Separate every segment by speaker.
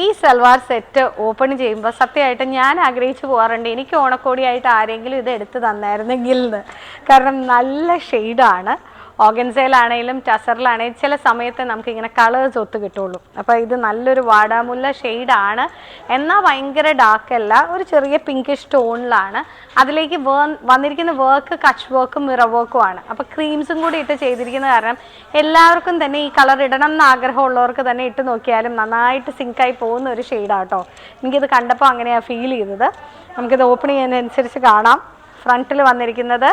Speaker 1: ഈ salwar set open ചെയ്യുമ്പോൾ സത്യമായിട്ട് ഞാൻ ആഗ്രഹിച്ചു പോകാറുണ്ട് എനിക്ക് ഓണക്കോടിയായിട്ട് ആരെങ്കിലും ഇത് എടുത്ത് തന്നായിരുന്നെങ്കിൽ എന്ന്. കാരണം നല്ല ഷെയ്ഡാണ്. ഓർഗൻസയിലാണെങ്കിലും ടസറിലാണെങ്കിലും ചില സമയത്ത് നമുക്കിങ്ങനെ കളേഴ്സ് ഒത്ത് കിട്ടുള്ളൂ. അപ്പോൾ ഇത് നല്ലൊരു വാടാമുല്ല ഷെയ്ഡാണ്, എന്നാൽ ഭയങ്കര ഡാർക്കല്ല, ഒരു ചെറിയ പിങ്കിഷ് ടോണിലാണ്. അതിലേക്ക് വന്നിരിക്കുന്ന വർക്ക് കച്ച് വർക്കും മിറർ വർക്കും ആണ്. അപ്പോൾ ക്രീംസും കൂടി ഇട്ട് ചെയ്തിരിക്കുന്ന കാരണം എല്ലാവർക്കും തന്നെ ഈ കളർ ഇടണം എന്ന് ആഗ്രഹമുള്ളവർക്ക് തന്നെ ഇട്ട് നോക്കിയാലും നന്നായിട്ട് സിങ്കായി പോകുന്ന ഒരു ഷെയ്ഡാട്ടോ. എനിക്കിത് കണ്ടപ്പോൾ അങ്ങനെയാണ് ഫീൽ ചെയ്തത്. നമുക്കിത് ഓപ്പൺ ചെയ്യുന്നതനുസരിച്ച് കാണാം. ഫ്രണ്ടിൽ വന്നിരിക്കുന്നത്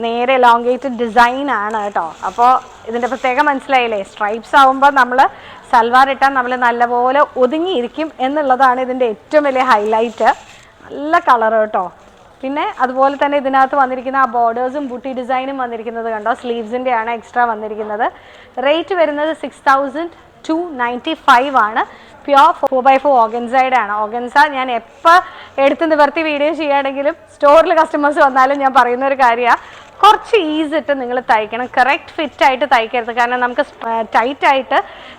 Speaker 1: നേരെ എലോങ്കേറ്റഡ് ഡിസൈൻ ആണ് കേട്ടോ. അപ്പോൾ ഇതിൻ്റെ പ്രത്യേകം മനസ്സിലായില്ലേ, സ്ട്രൈപ്സ് ആകുമ്പോൾ നമ്മൾ സൽവാർ ഇട്ടാൽ നമ്മൾ നല്ലപോലെ ഒതുങ്ങിയിരിക്കും എന്നുള്ളതാണ് ഇതിൻ്റെ ഏറ്റവും വലിയ ഹൈലൈറ്റ്. നല്ല കളർ കേട്ടോ. പിന്നെ അതുപോലെ തന്നെ ഇതിനകത്ത് വന്നിരിക്കുന്ന ആ ബോർഡേഴ്സും ബൂട്ടി ഡിസൈനും വന്നിരിക്കുന്നത് കണ്ടോ, സ്ലീവ്സിൻ്റെ ആണ് എക്സ്ട്രാ വന്നിരിക്കുന്നത്. റേറ്റ് വരുന്നത് 6295 ആണ്. പ്യോർ 4x4 ഓർഗൻസയുടെ ആണ്. ഓർഗൻസ ഞാൻ എപ്പോൾ എടുത്ത് നിവർത്തി വീഡിയോ ചെയ്യുകയാണെങ്കിലും സ്റ്റോറിൽ കസ്റ്റമേഴ്സ് വന്നാലും ഞാൻ പറയുന്ന ഒരു കാര്യമാണ്, കുറച്ച് ഈസ് ഇട്ട് നിങ്ങൾ തയ്ക്കണം. കറക്റ്റ് ഫിറ്റായിട്ട് തയ്ക്കരുത്. കാരണം നമുക്ക് ടൈറ്റായിട്ട്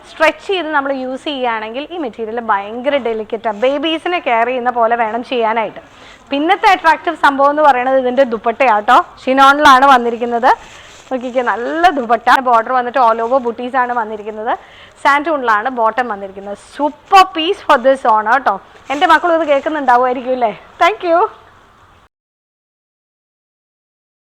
Speaker 1: സ്ട്രെച്ച് ചെയ്ത് നമ്മൾ യൂസ് ചെയ്യുകയാണെങ്കിൽ ഈ മെറ്റീരിയൽ ഭയങ്കര ഡെലിക്കറ്റാണ്. ബേബീസിനെ കെയർ ചെയ്യുന്ന പോലെ വേണം ചെയ്യാനായിട്ട്. പിന്നത്തെ അട്രാക്റ്റീവ് സംഭവം എന്ന് പറയുന്നത് ഇതിൻ്റെ ദുപ്പട്ടയാട്ടോ. ഷിനോണിലാണ് വന്നിരിക്കുന്നത്. നോക്കിക്കേ, നല്ല ദുപ്പട്ട. ബോർഡർ വന്നിട്ട് ഓൾ ഓവർ ബുട്ടീസ് ആണ് വന്നിരിക്കുന്നത്. സാൻറ്റൂണിലാണ് ബോട്ടം വന്നിരിക്കുന്നത്. Super piece for this one കേട്ടോ. എൻ്റെ മക്കളും ഇത് കേൾക്കുന്നുണ്ടാവുമായിരിക്കും അല്ലേ. Thank U.